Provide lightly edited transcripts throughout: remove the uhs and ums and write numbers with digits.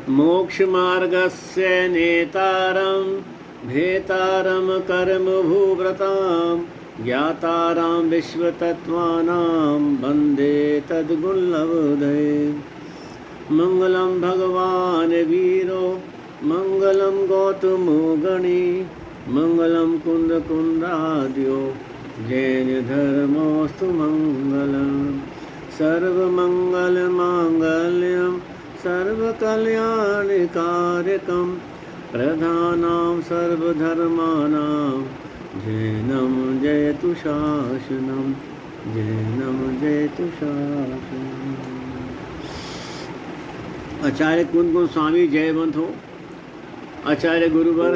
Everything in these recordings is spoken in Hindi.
मोक्षमार्गस्य नेतारं भेतारं कर्मभूव्रतां ज्ञातारां विश्वतत्त्वानां वन्दे तद्गुणलब्धये। मंगलं भगवान् वीरो मंगलं गौतमो गणी मंगलं कुन्दकुन्दाद्यो जैन धर्मोऽस्तु मंगलम्। सर्वमंगलमांगल्यं सर्वकल्याणकारकं प्रधानं सर्वधर्माणां जैनं जयतु शासनं जैनं जयतु शासनम्। आचार्य कुंदकुंज स्वामी जयवंत हो। आचार्य गुरुवर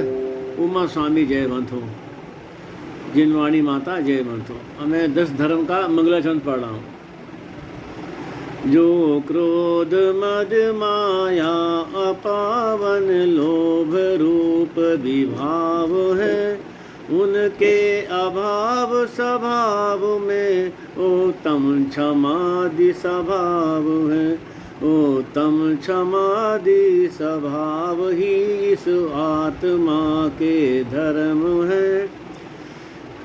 उमा स्वामी जयवंत हो। जिनवाणी माता जयवंत हो। मैं 10 धर्म का मंगलाचरण पढ़ रहा हूँ। जो क्रोध मद माया अपावन लोभ रूप विभाव है, उनके अभाव स्वभाव में उत्तम क्षमादि स्वभाव है। उत्तम क्षमादि स्वभाव ही इस आत्मा के धर्म है।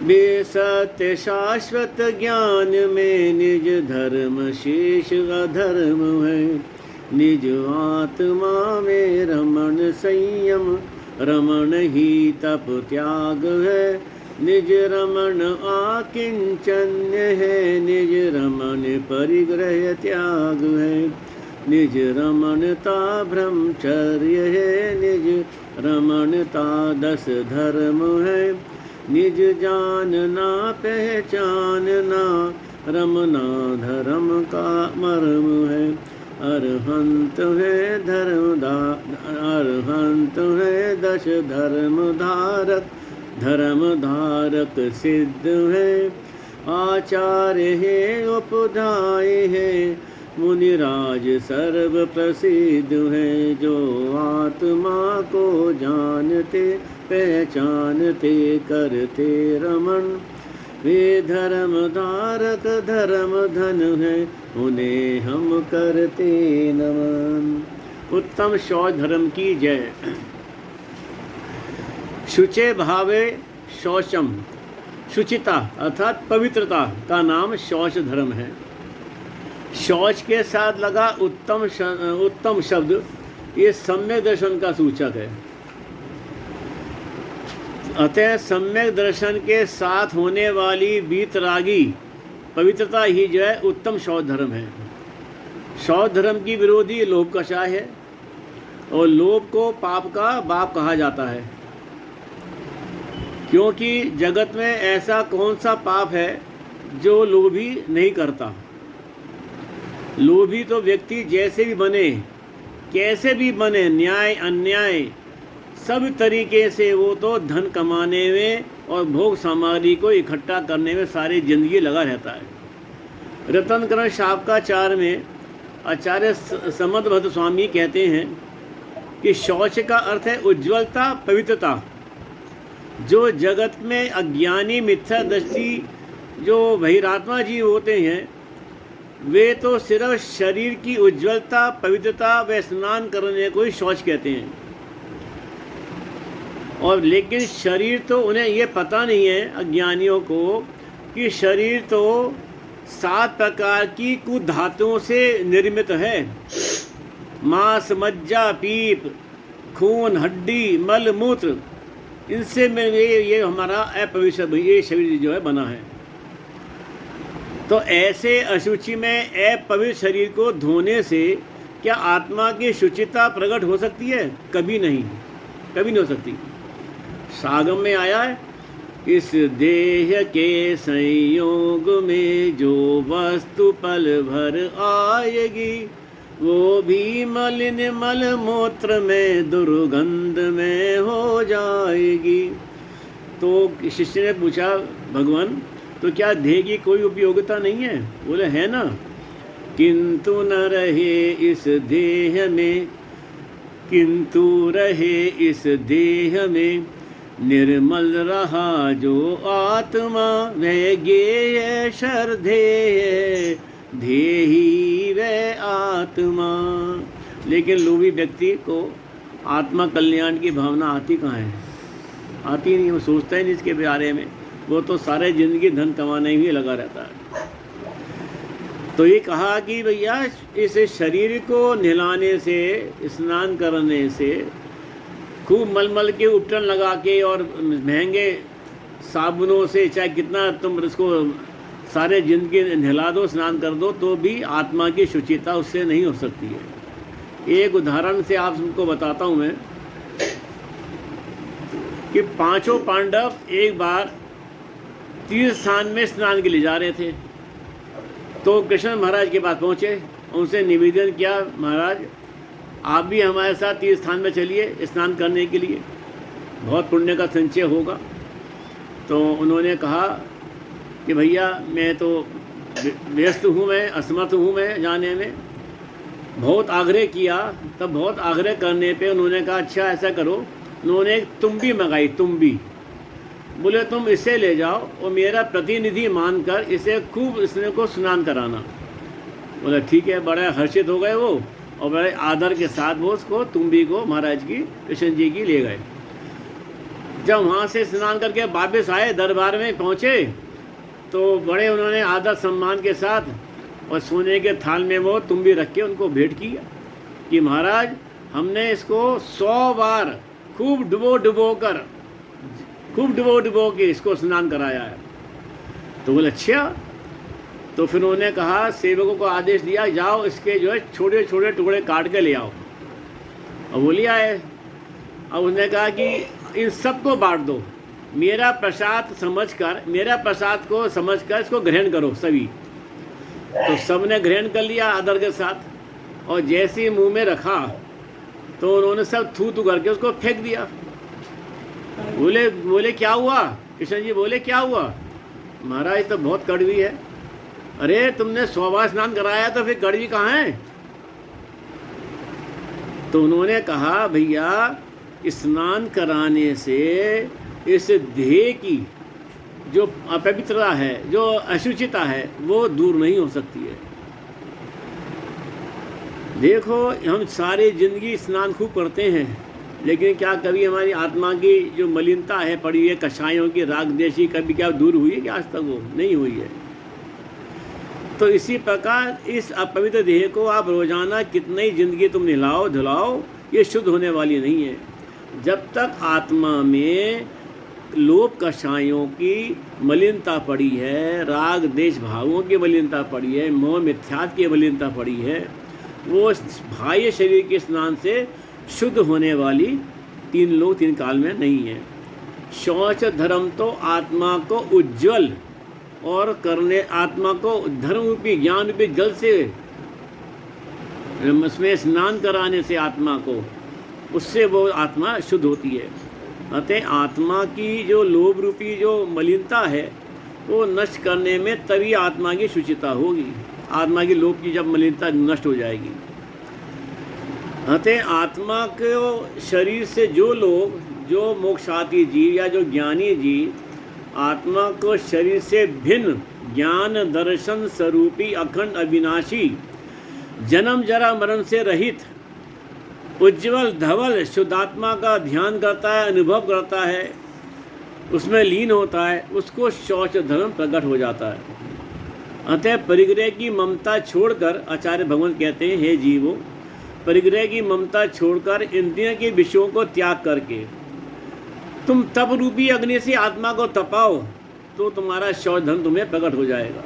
वे सत्य शाश्वत ज्ञान में निज धर्म शेष अधर्म है। निज आत्मा में रमण संयम रमण ही तप त्याग है। निज रमण आकिंचन्य है। निज रमण परिग्रह त्याग है। निज रमणता ब्रह्मचर्य है। निज रमणता 10 धर्म है। निज जानना पहचानना रमना धर्म का मर्म है। अरहंत है अरहंत है 10 धर्म धारक सिद्ध है। आचार्य है उपधाय है। मुनिराज सर्व प्रसिद्ध है। जो आत्मा को जानते पहचानते करते रमण, वे धर्म धारक धर्म धन है। उन्हें हम करते नमन। उत्तम शौच धर्म की जय। शुचे भावे शौचम, शुचिता अर्थात पवित्रता का नाम शौच धर्म है। शौच के साथ लगा उत्तम शब्द ये सम्यक दर्शन का सूचक है। अतः सम्यक दर्शन के साथ होने वाली वीतरागी पवित्रता ही जो है उत्तम शौच धर्म है। शौच धर्म की विरोधी लोभ कषाय है और लोभ को पाप का बाप कहा जाता है, क्योंकि जगत में ऐसा कौन सा पाप है जो लोभी नहीं करता। लोभी तो व्यक्ति जैसे भी बने कैसे भी बने, न्याय अन्याय सब तरीके से वो तो धन कमाने में और भोग सामग्री को इकट्ठा करने में सारी जिंदगी लगा रहता है। रत्नकरण शापकाचार में आचार्य समदभद्र स्वामी कहते हैं कि शौच का अर्थ है उज्ज्वलता पवित्रता। जो जगत में अज्ञानी मिथ्या दृष्टि जो बहिरात्मा जीव होते हैं वे तो सिर्फ शरीर की उज्ज्वलता पवित्रता व स्नान करने को ही शौच कहते हैं, और लेकिन शरीर तो उन्हें ये पता नहीं है अज्ञानियों को कि शरीर तो 7 प्रकार की कुधातुओं से निर्मित है। मांस मज्जा पीप खून हड्डी मल मूत्र, इनसे में ये हमारा अपवित्र ये शरीर जो है बना है। तो ऐसे अशुचि में अपवित्र शरीर को धोने से क्या आत्मा की शुचिता प्रकट हो सकती है? कभी नहीं, कभी नहीं हो सकती। सागम में आया है, इस देह के संयोग में जो वस्तु पल भर आएगी वो भी मलिन मल मूत्र में दुर्गंध में हो जाएगी। तो शिष्य ने पूछा, भगवान तो क्या देह की कोई उपयोगिता नहीं है? बोले है ना, किंतु न रहे इस देह में, किंतु रहे इस देह में निर्मल रहा जो आत्मा वह ज्ञेय श्रद्धेय धेहि वै आत्मा। लेकिन लोभी व्यक्ति को आत्मा कल्याण की भावना आती कहाँ है? आती नहीं, वो सोचता ही नहीं इसके बारे में, वो तो सारे जिंदगी धन कमाने ही लगा रहता है। तो ये कहा कि भैया इस शरीर को नहलाने से, स्नान करने से, खूब मलमल के उपटन लगा के और महंगे साबुनों से चाहे कितना तुम इसको सारे जिंदगी नहला दो, स्नान कर दो, तो भी आत्मा की शुचिता उससे नहीं हो सकती है। एक उदाहरण से आप सबको बताता हूँ मैं कि पांचों पांडव एक बार तीर्थ स्थान में स्नान के लिए जा रहे थे। तो कृष्ण महाराज के पास पहुँचे, उनसे निवेदन किया, महाराज आप भी हमारे साथ तीर्थ स्थान में चलिए स्नान करने के लिए, बहुत पुण्य का संचय होगा। तो उन्होंने कहा कि भैया मैं तो व्यस्त हूँ, मैं असमर्थ हूँ मैं जाने में। बहुत आग्रह किया, तब बहुत आग्रह करने पे उन्होंने कहा अच्छा ऐसा करो, उन्होंने एक तुम्बी मंगाई, तुम्बी। बोले तुम इसे ले जाओ और मेरा प्रतिनिधि मानकर इसे खूब इसने को स्नान कराना। बोले ठीक है। बड़ा हर्षित हो गए वो और बड़े आदर के साथ वो उसको तुम्बी को महाराज की, कृष्ण जी की ले गए। जब वहाँ से स्नान करके वापस आए, दरबार में पहुँचे, तो बड़े उन्होंने आदर सम्मान के साथ और सोने के थाल में वो तुम्बी रख के उनको भेंट किया कि महाराज हमने इसको 100 बार खूब डुबो के इसको स्नान कराया है। तो बोले अच्छा। तो फिर उन्होंने कहा, सेवकों को आदेश दिया, जाओ इसके जो है छोटे छोटे टुकड़े काट के ले आओ। और वो ले आए। अब उन्होंने कहा कि इन सबको बांट दो, मेरा प्रसाद को समझकर इसको ग्रहण करो सभी। तो सबने ग्रहण कर लिया आदर के साथ, और जैसे ही मुंह में रखा तो उन्होंने सब थू करके उसको फेंक दिया। बोले क्या हुआ? कृष्ण जी बोले क्या हुआ? महाराज तो बहुत कड़वी है। अरे तुमने 100 बार स्नान कराया तो फिर कड़वी कहाँ है? तो उन्होंने कहा भैया स्नान कराने से इस देह की जो अपवित्रता है, जो अशुचिता है, वो दूर नहीं हो सकती है। देखो हम सारी जिंदगी स्नान खूब करते हैं, लेकिन क्या कभी हमारी आत्मा की जो मलिनता है पड़ी है, कषायों की, राग देशी, कभी क्या दूर हुई है कि आज तक वो नहीं हुई है? तो इसी प्रकार इस अपवित्र देह को आप रोजाना कितनी जिंदगी तुम नहलाओ धुलाओ, ये शुद्ध होने वाली नहीं है। जब तक आत्मा में लोभ कषायों की मलिनता पड़ी है, राग देश भावों की मलिनता पड़ी है, मोह मिथ्यात्व की मलिनता पड़ी है, वो बाह्य शरीर के स्नान से शुद्ध होने वाली तीन काल में नहीं है। शौच धर्म तो आत्मा को उज्जवल और करने, आत्मा को धर्म रूपी ज्ञान रूपी जल से उसमें स्नान कराने से आत्मा को, उससे वो आत्मा शुद्ध होती है। अतः आत्मा की जो लोभ रूपी जो मलिनता है वो नष्ट करने में तभी आत्मा की शुचिता होगी। आत्मा की लोभ की जब मलिनता नष्ट हो जाएगी। अतः आत्मा को शरीर से जो लोग, जो मोक्षाती जीव या जो ज्ञानी जीव आत्मा को शरीर से भिन्न ज्ञान दर्शन स्वरूपी अखंड अविनाशी जन्म जरा मरण से रहित उज्ज्वल धवल शुद्धात्मा का ध्यान करता है, अनुभव करता है, उसमें लीन होता है, उसको शौच धर्म प्रकट हो जाता है। अतः परिग्रह की ममता छोड़कर, आचार्य भगवान कहते हैं, हे जीवो, परिग्रह की ममता छोड़कर इंद्रियों के विषयों को त्याग करके तुम तप रूपी अग्नि से आत्मा को तपाओ, तो तुम्हारा शौच धर्म तुम्हें प्रकट हो जाएगा।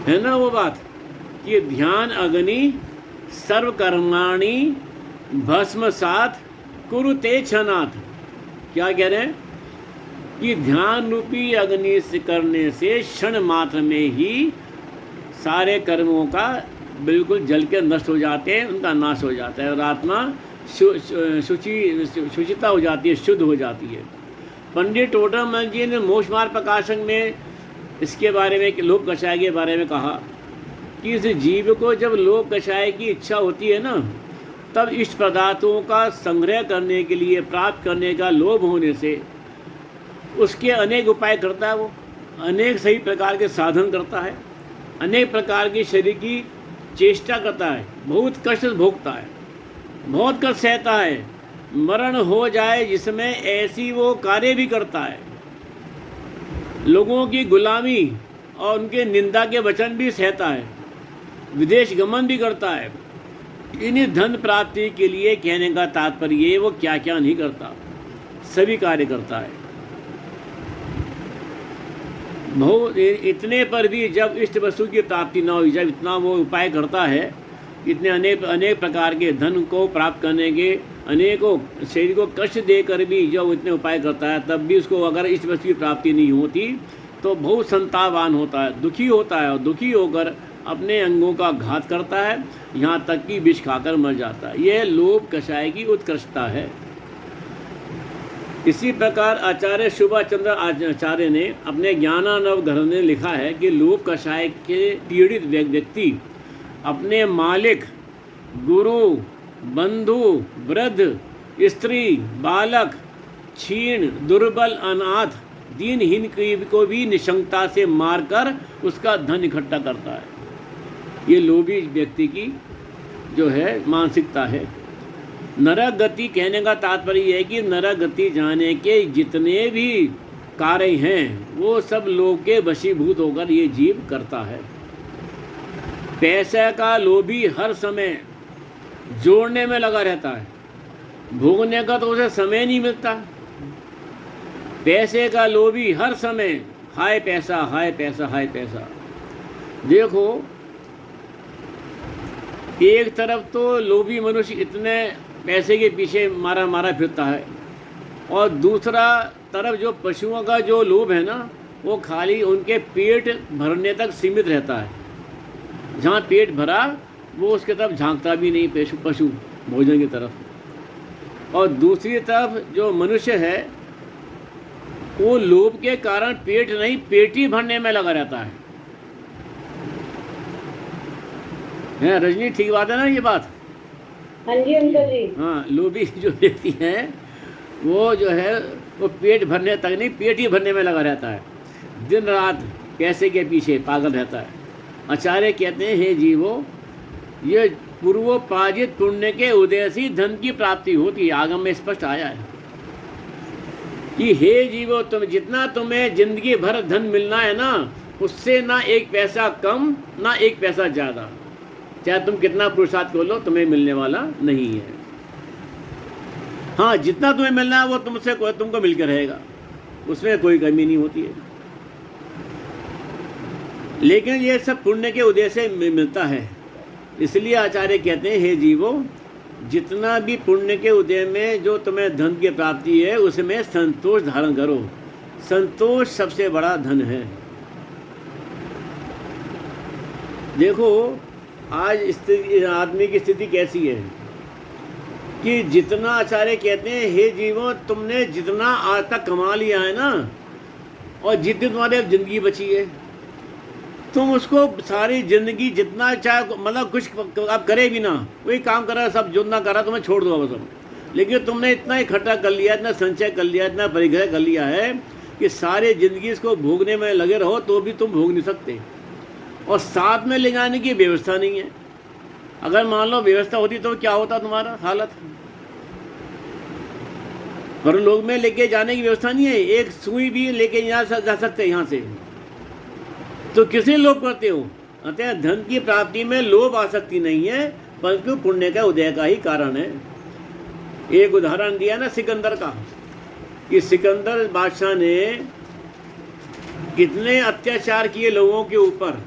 है ना वो बात कि ध्यान अग्नि सर्वकर्माणि भस्मसात कुरुते क्षणात्। क्या कह रहे हैं कि ध्यान रूपी अग्नि से करने से क्षण मात्र में ही सारे कर्मों का बिल्कुल जल के नष्ट हो जाते हैं, उनका नाश हो जाता है और आत्मा शुचिता हो जाती है, शुद्ध हो जाती है। पंडित टोडरमल जी ने मोक्ष मार्ग प्रकाशन में इसके बारे में, लोभ कषाय के बारे में कहा कि इस जीव को जब लोभ कषाय की इच्छा होती है ना, तब इष्ट पदार्थों का संग्रह करने के लिए, प्राप्त करने का लोभ होने से उसके अनेक उपाय करता है वो। अनेक सही प्रकार के साधन करता है, अनेक प्रकार की शरीर की चेष्टा करता है, बहुत कष्ट भोगता है, बहुत कष्ट सहता है, मरण हो जाए जिसमें ऐसी वो कार्य भी करता है, लोगों की गुलामी और उनके निंदा के वचन भी सहता है, विदेश गमन भी करता है। इन्हीं धन प्राप्ति के लिए कहने का तात्पर्य ये वो क्या क्या नहीं करता, सभी कार्य करता है। बहुत इतने पर भी जब इष्ट वस्तु की प्राप्ति ना हुई, जब इतना वो उपाय करता है, इतने अनेक प्रकार के धन को प्राप्त करने के अनेकों शरीर को कष्ट देकर भी जब इतने उपाय करता है, तब भी उसको अगर इष्ट वस्तु की प्राप्ति नहीं होती तो बहुत संतापवान होता है, दुखी होता है, और दुखी होकर अपने अंगों का घात करता है, यहाँ तक कि विष खाकर मर जाता है। यह लोभ कषाय की उत्कृष्टता है। इसी प्रकार आचार्य सुभाष चंद्र आचार्य ने अपने ज्ञानानव ग्रंथ में लिखा है कि लोभ कषाय के पीड़ित व्यक्ति अपने मालिक, गुरु, बंधु, वृद्ध, स्त्री, बालक, क्षीण, दुर्बल, अनाथ, दीनहीन को भी निशंकता से मारकर उसका धन इकट्ठा करता है। ये लोभी व्यक्ति की जो है मानसिकता है। नरक गति कहने का तात्पर्य है कि नरक गति जाने के जितने भी कार्य हैं वो सब लोभ के वशीभूत होकर ये जीव करता है। पैसे का लोभी हर समय जोड़ने में लगा रहता है, भोगने का तो उसे समय नहीं मिलता। पैसे का लोभी हर समय हाय पैसा, हाय पैसा, हाय पैसा। देखो, एक तरफ तो लोभी मनुष्य इतने पैसे के पीछे मारा मारा फिरता है, और दूसरा तरफ जो पशुओं का जो लोभ है ना, वो खाली उनके पेट भरने तक सीमित रहता है। जहाँ पेट भरा वो उसके तरफ झांकता भी नहीं पशु भोजन की तरफ। और दूसरी तरफ जो मनुष्य है वो लोभ के कारण पेट नहीं पेटी भरने में लगा रहता है। रजनी, ठीक बात है ना ये बात? हाँ जी अंकल जी। हाँ, लोभी जो व्यक्ति है वो जो है वो पेट भरने तक नहीं पेट ही भरने में लगा रहता है, दिन रात पैसे के पीछे पागल रहता है। आचार्य कहते हैं, हे जीवो, ये पूर्वोपार्जित पुण्य के उदय से धन की प्राप्ति होती है। आगम में स्पष्ट आया है कि हे जीवो, तुम जितना तुम्हें जिंदगी भर धन मिलना है ना, उससे ना एक पैसा कम ना एक पैसा ज़्यादा, चाहे तुम कितना पुरुषार्थ कर लो, तुम्हें मिलने वाला नहीं है। हाँ, जितना तुम्हें मिलना है वो तुमको मिलकर रहेगा, उसमें कोई कमी नहीं होती है। लेकिन ये सब पुण्य के उदय से मिलता है। इसलिए आचार्य कहते हैं, हे जीवो, जितना भी पुण्य के उदय में जो तुम्हें धन की प्राप्ति है उसमें संतोष धारण करो। संतोष सबसे बड़ा धन है। देखो, आज आदमी की स्थिति कैसी है कि जितना आचार्य कहते हैं, हे जीवो, तुमने जितना आज तक कमा लिया है ना, और जितनी तुम्हारी ज़िंदगी बची है, तुम उसको सारी ज़िंदगी जितना चाहे, मतलब कुछ आप करे भी ना, वही काम कर रहा, सब जो ना कर रहा तुम्हें छोड़ दो अब सब। लेकिन तुमने इतना इकट्ठा कर लिया, इतना संचय कर लिया, इतना परिग्रह कर लिया है कि सारी ज़िंदगी इसको भोगने में लगे रहो तो भी तुम भोग नहीं सकते, और साथ में ले जाने की व्यवस्था नहीं है। अगर मान लो व्यवस्था होती तो क्या होता तुम्हारा हालत? पर लोग में लेके जाने की व्यवस्था नहीं है, एक सुई भी लेके यहाँ से जा सकते यहाँ से, तो किसने लोभ करते हो? अतः धन की प्राप्ति में लोभ आसक्ति नहीं है, परंतु पुण्य का उदय का ही कारण है। एक उदाहरण दिया ना सिकंदर का, कि सिकंदर बादशाह ने कितने अत्याचार किए लोगों के ऊपर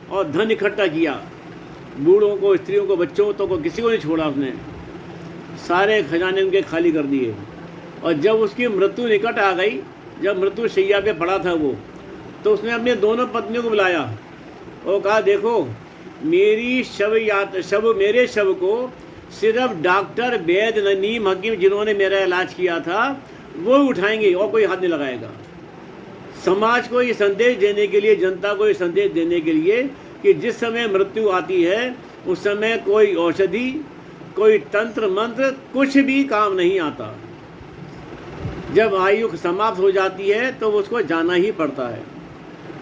और धन इकट्ठा किया, बूढ़ों को, स्त्रियों को, बच्चों को किसी को नहीं छोड़ा उसने, सारे खजाने उनके खाली कर दिए। और जब उसकी मृत्यु निकट आ गई, जब मृत्यु शैया पे पड़ा था वो, तो उसने अपने दोनों पत्नियों को बुलाया और कहा, देखो, मेरे शव को सिर्फ डॉक्टर, वैद्य, नीम हकीम जिन्होंने मेरा इलाज किया था वो उठाएंगे और कोई हाथ नहीं लगाएगा। समाज को ये संदेश देने के लिए, जनता को ये संदेश देने के लिए कि जिस समय मृत्यु आती है उस समय कोई औषधि, कोई तंत्र मंत्र कुछ भी काम नहीं आता। जब आयु समाप्त हो जाती है तो उसको जाना ही पड़ता है।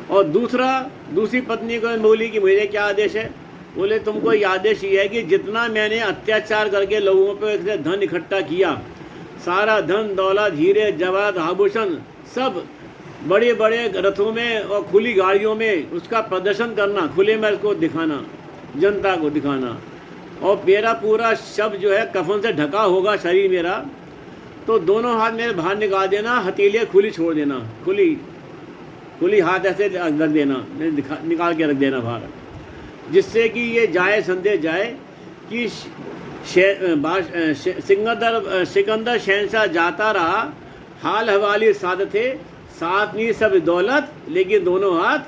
और दूसरी पत्नी को बोली कि मुझे क्या आदेश है? बोले तुमको ये आदेश ये है कि जितना मैंने अत्याचार करके लोगों पे धन इकट्ठा किया, सारा धन दौलत, हीरे जवाहरात, आभूषण, सब बड़े बड़े रथों में और खुली गाड़ियों में उसका प्रदर्शन करना, खुले में उसको दिखाना, जनता को दिखाना। और मेरा पूरा शव जो है कफन से ढका होगा शरीर मेरा, तो दोनों हाथ मेरे बाहर निकाल देना, हथेलियाँ खुली छोड़ देना, खुली हाथ ऐसे रख देना, निकाल के रख देना बाहर, जिससे कि ये जाए संदेश जाए कि सिकंदर शहंशाह जाता रहा, हाल हवाली साथ थे, साथ नहीं सब दौलत, लेकिन दोनों हाथ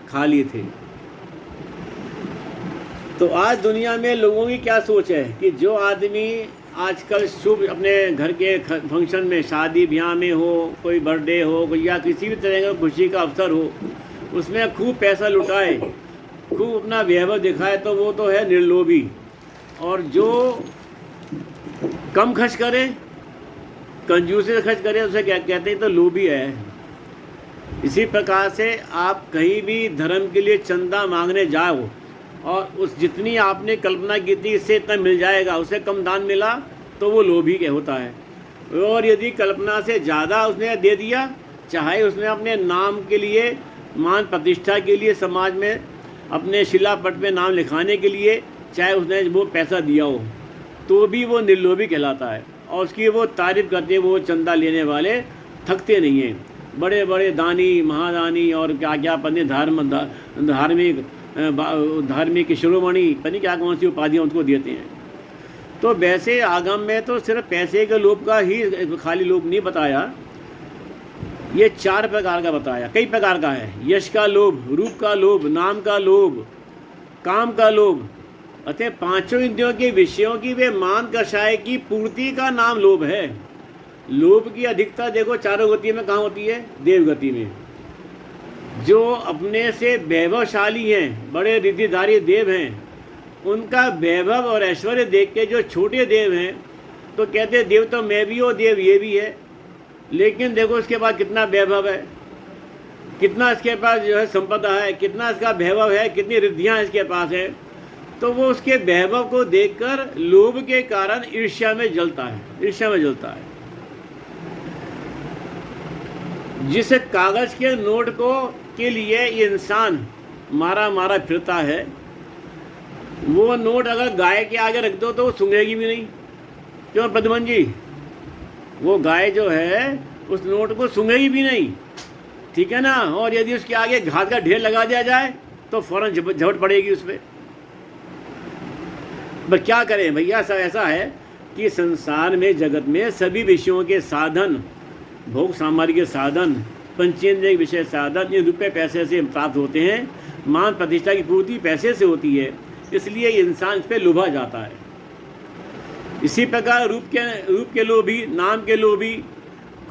खाली थे। तो आज दुनिया में लोगों की क्या सोच है कि जो आदमी आजकल शुभ अपने घर के फंक्शन में, शादी ब्याह में हो, कोई बर्थडे हो या किसी भी तरह का खुशी का अवसर हो, उसमें खूब पैसा लुटाए, खूब अपना वैभव दिखाए, तो वो तो है निर्लोभी। और जो कम खर्च करे, कंजूसी से खर्च करे, उसे क्या कहते हैं? तो लोभी है। इसी प्रकार से आप कहीं भी धर्म के लिए चंदा मांगने जाओ और उस जितनी आपने कल्पना की थी इससे इतना मिल जाएगा, उससे कम दान मिला तो वो लोभी के होता है। और यदि कल्पना से ज़्यादा उसने दे दिया, चाहे उसने अपने नाम के लिए, मान प्रतिष्ठा के लिए, समाज में अपने शिलापट में नाम लिखाने के लिए, चाहे उसने वो पैसा दिया हो, तो भी वो निर्लोभी कहलाता है। और उसकी वो तारीफ़ करते, वो चंदा लेने वाले थकते नहीं हैं। बड़े बड़े दानी, महादानी और क्या क्या पन्ने धार्मिक शिरोमणि, पता क्या कौन सी उपाधियाँ उनको देते हैं। तो वैसे आगम में तो सिर्फ पैसे के लोभ का ही खाली लोभ नहीं बताया, ये 4 प्रकार का बताया, कई प्रकार का है। यश का लोभ, रूप का लोभ, नाम का लोभ, काम का लोभ, अतः 5 इंद्रियों के विषयों की वे मान कषाय की पूर्ति का नाम लोभ है। लोभ की अधिकता देखो चारों गति में कहाँ होती है? देवगति में। जो अपने से वैभवशाली हैं, बड़े रिद्धिधारी देव हैं, उनका वैभव और ऐश्वर्य देख के जो छोटे देव हैं तो कहते देव तो मैं भी हूँ, देव ये भी है, लेकिन देखो इसके पास कितना वैभव है, कितना इसके पास जो है संपदा है, कितना इसका वैभव है, कितनी रिद्धियाँ इसके पास है, तो वो उसके वैभव को देखकर लोभ के कारण ईर्ष्या में जलता है। जिस कागज के नोट के लिए ये इंसान मारा फिरता है, वो नोट अगर गाय के आगे रख दो तो वो सूंघेगी भी नहीं। क्यों प्रद्युमन जी? वो गाय जो है उस नोट को सूंघेगी भी नहीं, ठीक है ना। और यदि उसके आगे घास का ढेर लगा दिया जाए तो फौरन झपट पड़ेगी उस पर। बस क्या करें भैया, सब ऐसा है कि संसार में, जगत में सभी विषयों के साधन, भोग सामग्री के साधन, पंचेंद्रिय विषय साधन, ये रुपये पैसे से प्राप्त होते हैं। मान प्रतिष्ठा की पूर्ति पैसे से होती है, इसलिए इंसान इस पर लुभा जाता है। इसी प्रकार रूप के लोभी, नाम के लोभी,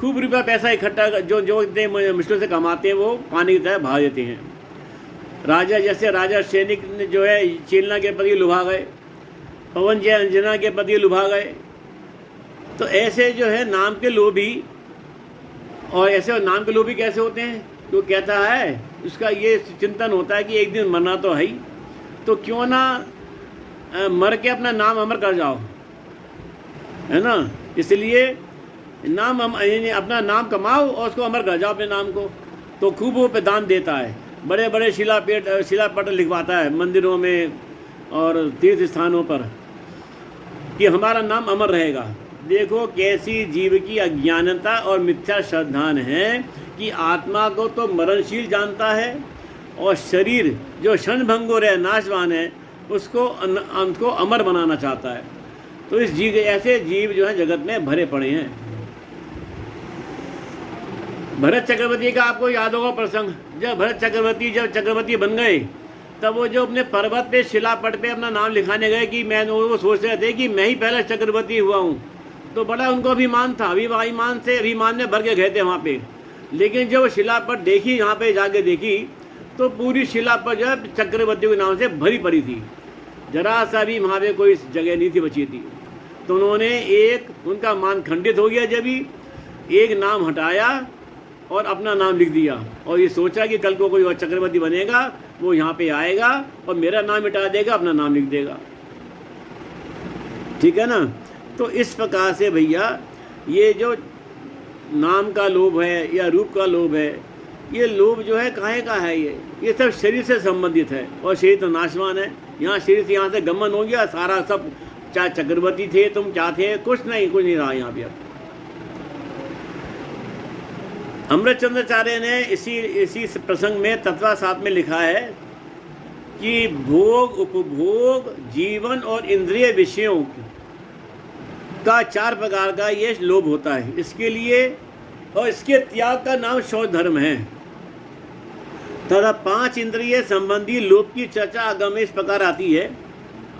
खूब रुपया पैसा इकट्ठा जो इतने मुश्किल से कमाते हैं वो पानी की तरह बहा देते हैं। राजा, जैसे राजा सैनिक ने जो है चेलना के प्रति लुभा गए, पवन जय अंजना के प्रति लुभा गए। तो ऐसे जो है नाम के लोभी, और ऐसे नाम के लोभी कैसे होते हैं? तो कहता है, उसका ये चिंतन होता है कि एक दिन मरना तो है ही, तो क्यों ना मर के अपना नाम अमर कर जाओ, है ना। इसलिए अपना नाम कमाओ और उसको अमर कर जाओ अपने नाम को। तो खूब वो पे दान देता है, बड़े बड़े शिलापट लिखवाता है मंदिरों में और तीर्थ स्थानों पर कि हमारा नाम अमर रहेगा। देखो कैसी जीव की अज्ञानता और मिथ्या श्रद्धान है कि आत्मा को तो मरणशील जानता है और शरीर जो क्षणभंगुर है, नाशवान है, उसको अमर बनाना चाहता है। तो ऐसे जीव जो है जगत में भरे पड़े हैं। भरत चक्रवर्ती का आपको याद होगा प्रसंग, जब भरत चक्रवर्ती बन गए, तब वो जो अपने पर्वत पे शिलापट पे अपना नाम लिखाने गए कि वो सोच रहे थे कि मैं ही पहला चक्रवर्ती हुआ हूँ, तो बड़ा उनको अभिमान था, अभिमान में भर के गए थे वहाँ पे। लेकिन जब शिलापट देखी, यहाँ पे जाके देखी, तो पूरी शिलापट जो है चक्रवर्ती के नाम से भरी पड़ी थी, जरा सा भी वहाँ पे कोई जगह नहीं थी बची थी। तो उन्होंने उनका मान खंडित हो गया, जब ही एक नाम हटाया और अपना नाम लिख दिया और ये सोचा कि कल को कोई और चक्रवर्ती बनेगा, वो यहाँ पे आएगा और मेरा नाम मिटा देगा, अपना नाम लिख देगा। ठीक है ना। तो इस प्रकार से भैया ये जो नाम का लोभ है या रूप का लोभ है, ये लोभ जो है काहे का है, ये सब शरीर से संबंधित है और शरीर तो नाशवान है। यहाँ शरीर से यहाँ से गमन हो गया सारा, सब चाहे चक्रवर्ती थे तुम, क्या थे, कुछ नहीं रहा यहाँ पे। अब अमृतचंद्राचार्य ने इसी प्रसंग में तत्वासात में लिखा है कि भोग, उपभोग, जीवन और इंद्रिय विषयों का 4 प्रकार का ये लोभ होता है। इसके लिए और इसके त्याग का नाम शौच धर्म है। तथा 5 इंद्रिय संबंधी लोभ की चर्चा आगम में इस प्रकार आती है।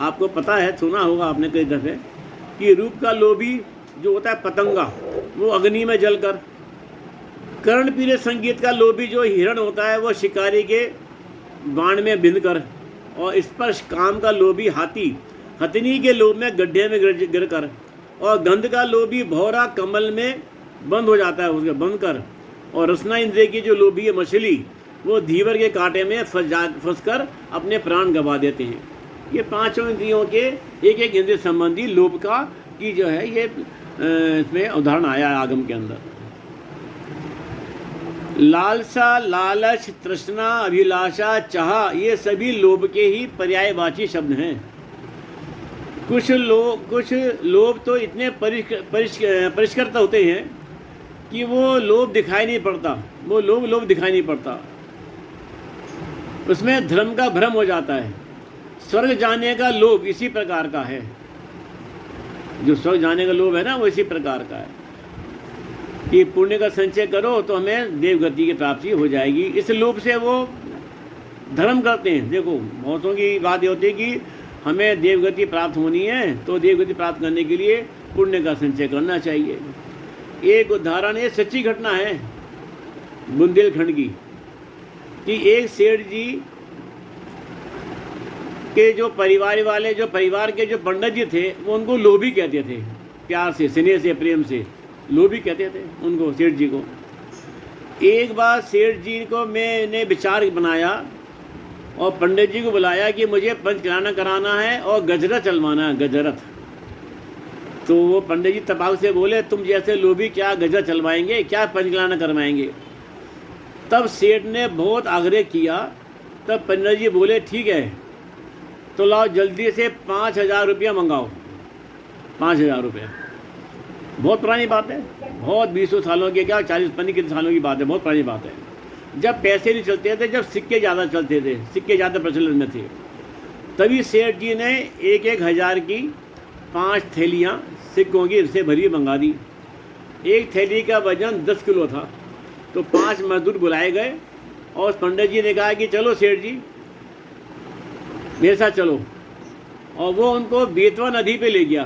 आपको पता है, सुना होगा आपने कई दफे, कि रूप का लोभी जो होता है पतंगा, वो अग्नि में जलकर, कर्ण पीरे संगीत का लोभी जो हिरण होता है वो शिकारी के बाण में बिंध कर, और स्पर्श काम का लोभी हाथी हथिनी के लोभ में गड्ढे में गिर कर, और गंध का लोभी भौरा कमल में बंद हो जाता है उसके बंद कर, और रसना इंद्रिय की जो लोभी है मछली, वो धीवर के कांटे में फंस कर अपने प्राण गंवा देते हैं। ये 5 इंद्रियों के एक एक इंद्रिय संबंधी लोभ का की जो है ये इसमें उदाहरण आया है आगम के अंदर। लालसा, लालच, तृष्णा, अभिलाषा, चाह, ये सभी लोभ के ही पर्यायवाची शब्द हैं। कुछ लोभ तो इतने परिष्कृत होते हैं कि वो लोभ दिखाई नहीं पड़ता, वो लोभ दिखाई नहीं पड़ता, उसमें धर्म का भ्रम हो जाता है। स्वर्ग जाने का लोभ इसी प्रकार का है, जो स्वर्ग जाने का लोभ है ना, वो इसी प्रकार का है कि पुण्य का संचय करो तो हमें देवगति की प्राप्ति हो जाएगी। इस लोभ से वो धर्म करते हैं। देखो बहुतों की बात ये होती है कि हमें देवगति प्राप्त होनी है, तो देवगति प्राप्त करने के लिए पुण्य का संचय करना चाहिए। एक उदाहरण, ये सच्ची घटना है बुंदेलखंड की, कि एक सेठ जी के जो परिवार के जो पंडित जी थे, वो उनको लोभी कहते थे, प्यार से, स्नेह से, प्रेम से लोभी कहते थे उनको, सेठ जी को। एक बार सेठ जी को मैंने विचार बनाया और पंडित जी को बुलाया कि मुझे पंचकलाना कराना है और गजरत चलवाना है, गजरत। तो वो पंडित जी तपाक से बोले, तुम जैसे लोभी क्या गजरत चलवाएंगे, क्या पंचकलाना करवाएंगे। तब सेठ ने बहुत आग्रह किया, तब पंडित जी बोले ठीक है, तो लाओ जल्दी से 5,000 रुपया मंगाओ। 5,000 रुपया, बहुत पुरानी बात है, बहुत 20 सालों की, क्या 40-50 कितने सालों की बात है, बहुत पुरानी बात है। जब पैसे नहीं चलते थे, जब सिक्के ज़्यादा चलते थे, सिक्के ज़्यादा प्रचलन में थे, तभी सेठ जी ने 1-1 हज़ार की 5 थैलियाँ सिक्कों की से भरी मंगा दी। एक थैली का वजन 10 किलो था। तो 5 मजदूर बुलाए गए और पंडित जी ने कहा कि चलो सेठ जी मेरे साथ चलो, और वो उनको बेतवा नदी पे ले गया।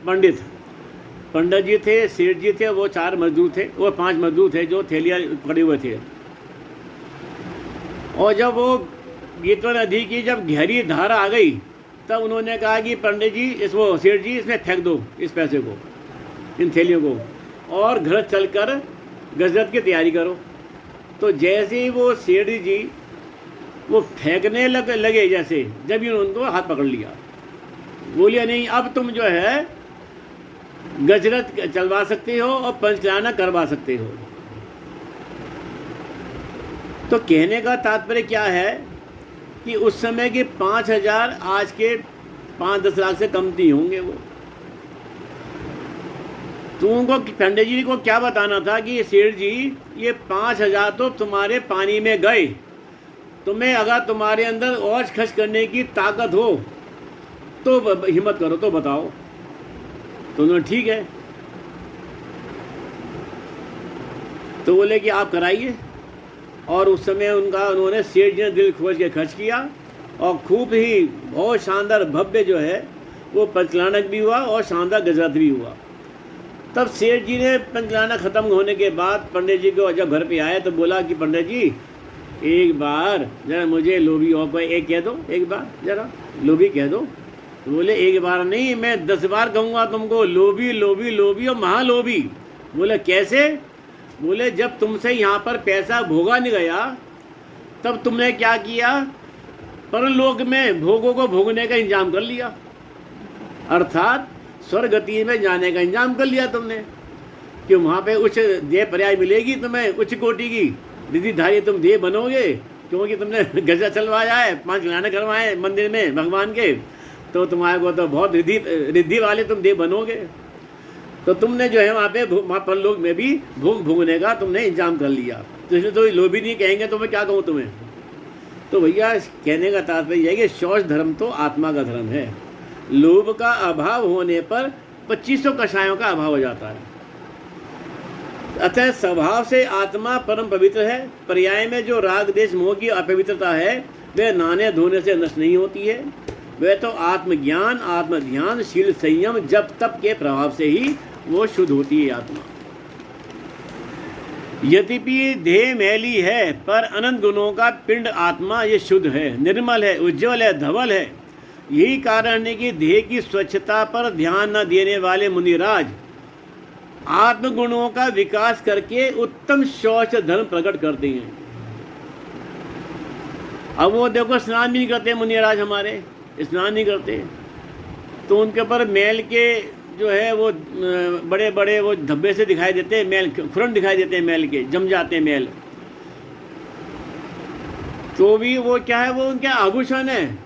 पंडित जी थे, सेठ जी थे, वो 4 मजदूर थे, वो 5 मजदूर थे जो थैलियाँ पड़े हुए थे। और जब वो बेतवा नदी की जब गहरी धारा आ गई, तब उन्होंने कहा कि पंडित जी सेठ जी इसमें फेंक दो इस पैसे को, इन थैलियों को, और घर चलकर गजरत की तैयारी करो। तो जैसे ही वो सेठ जी वो फेंकने लगे, जैसे जब ही उनको हाथ पकड़ लिया, बोलिए नहीं अब तुम जो है गजरत चलवा सकते हो और पंचकलाना करवा सकते हो। तो कहने का तात्पर्य क्या है कि उस समय के 5,000 आज के 5-10 लाख से कम नहीं होंगे वो। तो उनको पंडित जी को क्या बताना था कि सेठ जी ये 5,000 तो तुम्हारे पानी में गए, तुम्हें अगर तुम्हारे अंदर और खर्च करने की ताकत हो तो हिम्मत करो, तो बताओ। तो उन्होंने ठीक है, तो बोले कि आप कराइए। और उस समय उन्होंने सेठ जी ने दिल खोज के खर्च किया और खूब ही बहुत शानदार भव्य जो है वो पंचकलाना भी हुआ और शानदार गजरत भी हुआ। तब सेठ जी ने पंचकलाना ख़त्म होने के बाद पंडित जी को जब घर पे आए तो बोला कि पंडित जी एक बार ज़रा मुझे लोभी और कोई एक कह दो, एक बार ज़रा लोभी कह दो। तो बोले एक बार नहीं, मैं 10 बार कहूँगा तुमको, लोभी लोभी लोभी और महालोभी। बोले कैसे? बोले जब तुमसे यहाँ पर पैसा भोगा नहीं गया तब तुमने क्या किया, परलोक में भोगों को भोगने का इंतजाम कर लिया, अर्थात स्वर्गति में जाने का इंतजाम कर लिया तुमने कि वहाँ पे उच्च देह पर्याय मिलेगी तुम्हें, उच्च कोटि की रिद्धिधारी तुम देह बनोगे, क्योंकि तुमने गजा चलवाया है, 5 कल्याण करवाए मंदिर में भगवान के, तो तुम्हारे को तो बहुत रिद्धि वाले तुम देह बनोगे। तो तुमने जो है वहाँ पे वहाँ परलोक में भी भोगने का तुमने इंतजाम कर लिया। तो इसमें तो लोभी नहीं कहेंगे तो मैं क्या कहूँ तुम्हें। तो भैया कहने का तात्पर्य है कि शौच धर्म तो आत्मा का धर्म है। लोभ का अभाव होने पर 2500 कषायों का अभाव हो जाता है। अतः स्वभाव से आत्मा परम पवित्र है। पर्याय में जो राग देश मोह की अपवित्रता है वह नहाने धोने से नष्ट नहीं होती है, वह तो आत्मज्ञान, आत्मध्यान, शील, संयम, जप तप के प्रभाव से ही वो शुद्ध होती है आत्मा। यद्यपि देह मैली है पर अनंत गुणों का पिंड आत्मा ये शुद्ध है, निर्मल है, उज्ज्वल है, धवल है। यही कारण है कि देह की स्वच्छता पर ध्यान न देने वाले मुनिराज आत्मगुणों का विकास करके उत्तम शौच धर्म प्रकट करते हैं। अब वो देखो स्नान भी नहीं करते मुनिराज, हमारे स्नान नहीं करते, तो उनके ऊपर मैल के जो है वो बड़े बड़े वो धब्बे से दिखाई देते हैं, मैल खुरन दिखाई देते हैं, मैल के जम जाते हैं मैल। तो भी वो क्या है, वो उनके आभूषण है,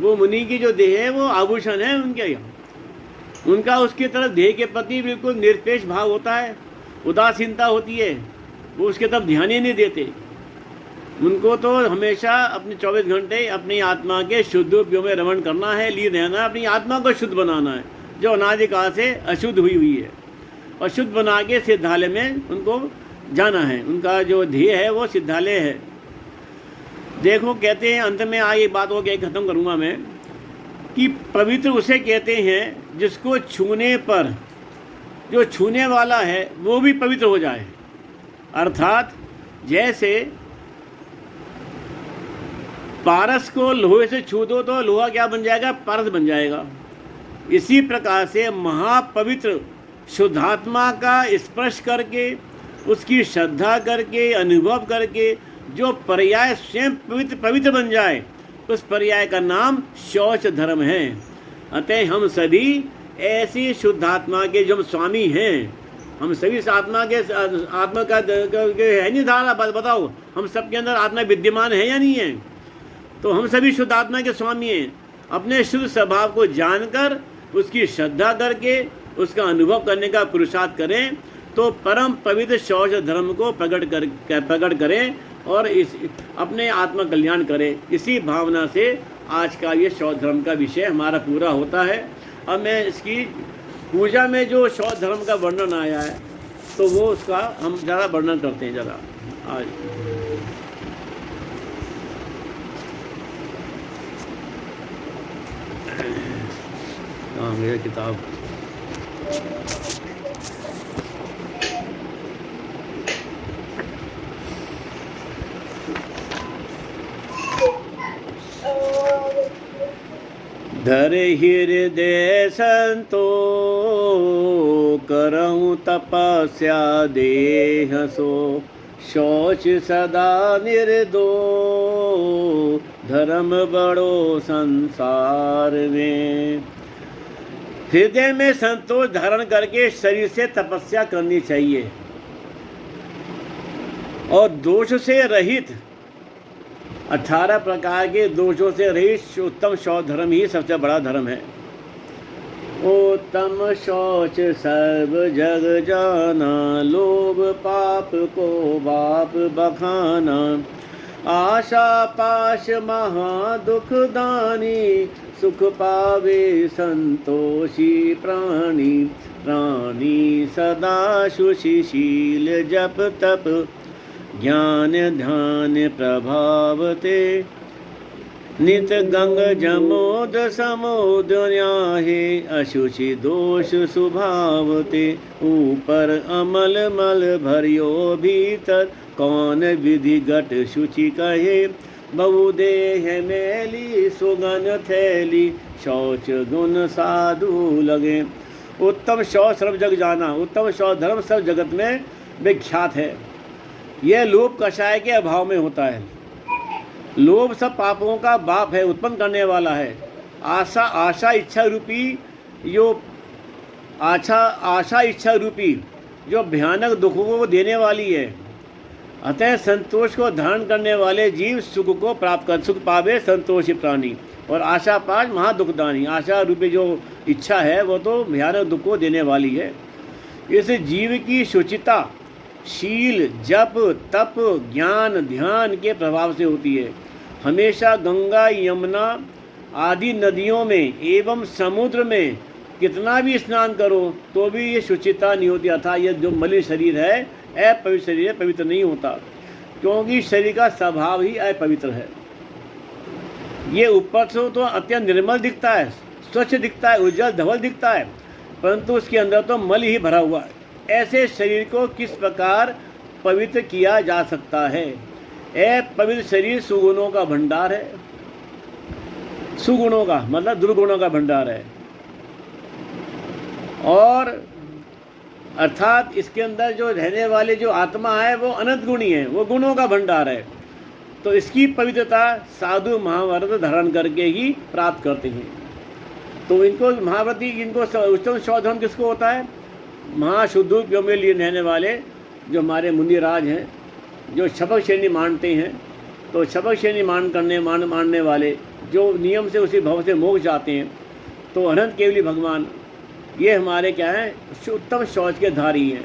वो मुनि की जो देह है वो आभूषण है उनके यहाँ। उनका उसकी तरफ देह के प्रति बिल्कुल निरपेक्ष भाव होता है, उदासीनता होती है, वो उसके तरफ ध्यान ही नहीं देते। उनको तो हमेशा अपने 24 घंटे अपनी आत्मा के शुद्ध उपयोग में रमण करना है, लीन रहना है, अपनी आत्मा को शुद्ध बनाना है जो अनादिकाल से अशुद्ध हुई है, और शुद्ध बना के सिद्धालय में उनको जाना है। उनका जो ध्येय है वो सिद्धालय है। देखो कहते हैं, अंत में आगे बात हो गई, ख़त्म करूँगा मैं, कि पवित्र उसे कहते हैं जिसको छूने पर जो छूने वाला है वो भी पवित्र हो जाए। अर्थात जैसे पारस को लोहे से छू दो तो लोहा क्या बन जाएगा, पारस बन जाएगा। इसी प्रकार से महापवित्र शुद्धात्मा का स्पर्श करके, उसकी श्रद्धा करके, अनुभव करके जो पर्याय स्वयं पवित्र बन जाए, उस पर्याय का नाम शौच धर्म है। अतः हम सभी ऐसी शुद्धात्मा के जो हम स्वामी हैं, हम सभी इस आत्मा का है नहीं धारा, बताओ हम सबके अंदर आत्मा विद्यमान है या नहीं है। तो हम सभी शुद्ध आत्मा के स्वामी हैं। अपने शुद्ध स्वभाव को जानकर, उसकी श्रद्धा करके, उसका अनुभव करने का पुरुषार्थ करें तो परम पवित्र शौच धर्म को प्रकट करें और इस अपने आत्मा कल्याण करें। इसी भावना से आज का ये शौच धर्म का विषय हमारा पूरा होता है। अब मैं इसकी पूजा में जो शौच धर्म का वर्णन आया है तो वो उसका हम ज़रा वर्णन करते हैं ज़रा आज। हाँ, मेरी किताब धर हृदय संतो करऊँ तपस्या देह सो, शौच सदा निर्दो धर्म बड़ो संसार में। हृदय में संतोष धारण करके शरीर से तपस्या करनी चाहिए और दोष से रहित 18 प्रकार के दोषों से रहित उत्तम शौच धर्म ही सबसे बड़ा धर्म है। उत्तम शौच सर्व जग जाना, लोभ पाप को बाप बखाना, आशा पाश महा दुख दानी, सुख पावे संतोषी प्राणी, प्राणी सदा सुशील जप तप, ज्ञान ध्यान प्रभावते, नित गंग जमोद समोद न्याहे, अशुचि दोष सुभावते, ऊपर अमल मल भरियो भीतर, कौन विधि घट शुचि कहे, बहुदेह मैली सुगन थैली, शौच गुण साधु लगे। उत्तम शौच सर्व जग जाना, उत्तम शौच धर्म सब जगत में विख्यात है। यह लोभ कषाय के अभाव में होता है। लोभ सब पापों का बाप है, उत्पन्न करने वाला है। आशा इच्छा रूपी जो भयानक दुखों को देने वाली है। अतः संतोष को धारण करने वाले जीव सुख पावे संतोषी प्राणी, और आशा पाश महादुखदानी। आशा रूपी जो इच्छा है वो तो भयानक दुख को देने वाली है। इस जीव की शुचिता शील, जप, तप, ज्ञान, ध्यान के प्रभाव से होती है। हमेशा गंगा, यमुना आदि नदियों में एवं समुद्र में कितना भी स्नान करो तो भी ये शुचिता नहीं होती, अर्थात ये जो मलिन शरीर है, अपवित्र शरीर है, पवित्र नहीं होता, क्योंकि शरीर का स्वभाव ही अपवित्र है। ये ऊपर से तो अत्यंत निर्मल दिखता है, स्वच्छ दिखता है, उज्जवल धवल दिखता है, परंतु उसके अंदर तो मल ही भरा हुआ है। ऐसे शरीर को किस प्रकार पवित्र किया जा सकता है? पवित्र शरीर सुगुणों का भंडार है। सुगुणों का मतलब दुर्गुणों का भंडार है, और अर्थात इसके अंदर जो रहने वाले जो आत्मा है वो अनंत गुणी है, वो गुणों का भंडार है। तो इसकी पवित्रता साधु महाव्रत धारण करके ही प्राप्त करते हैं। तो इनको महाव्रती, इनको उत्तम शौधर्म किसको होता है? महाशुद्धों में लिए रहने वाले जो हमारे मुनिराज हैं, जो शपथ श्रेणी मानते हैं, तो शपथ श्रेणी मानने वाले जो नियम से उसी भव से मोक्ष जाते हैं, तो अनंत केवली भगवान ये हमारे क्या है? उत्तम शौच के धारी हैं।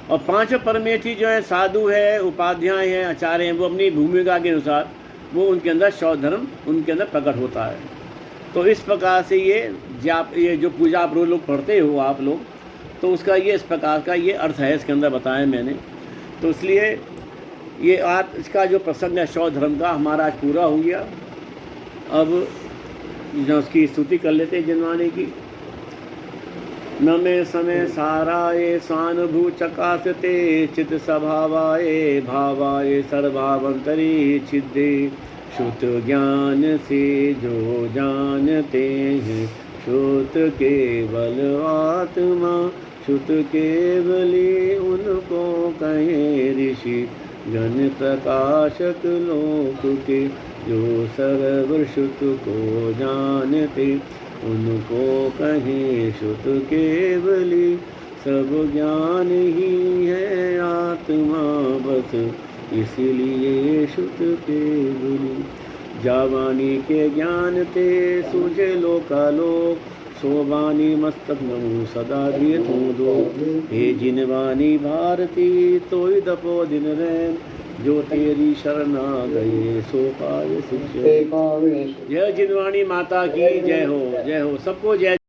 और पांचों परमेष्ठी जो है, साधु है, उपाध्याय हैं, आचार्य हैं, वो अपनी भूमिका के अनुसार वो उनके अंदर शौच धर्म उनके अंदर प्रकट होता है। तो इस प्रकार से ये जो पूजा आप लोग पढ़ते हो आप लोग, तो उसका ये इस प्रकार का ये अर्थ है, इसके अंदर बताया मैंने। तो इसलिए ये आज इसका जो प्रसंग है शौच धर्म का हमारा आज पूरा हो गया। अब उसकी स्तुति कर लेते हैं जिनवाने की। न में समय साराये स्वानुभू चकासते चित स्वभावाये भावाये सर्वावंतरी छिदे। श्रुत ज्ञान से जो जानते हैं श्रुत केवल आत्मा, श्रुत केवली उनको कहे ऋषि जन प्रकाशक लोक के। जो सर्व श्रुत को जानते उनको कहें श्रुत केवली। सब ज्ञान ही है आत्मा बस, इसलिए श्रुत केवली। जावानी के ज्ञान ते सूझे लोकालोक, सोबानी मस्तक नमु सदा दिए दो। हे जिनवानी भारती तोय दपो दिन रैन, जो तेरी शरणा गए सो पाए सुख। जय जिनवाणी माता की जय हो, जय हो। सबको जय।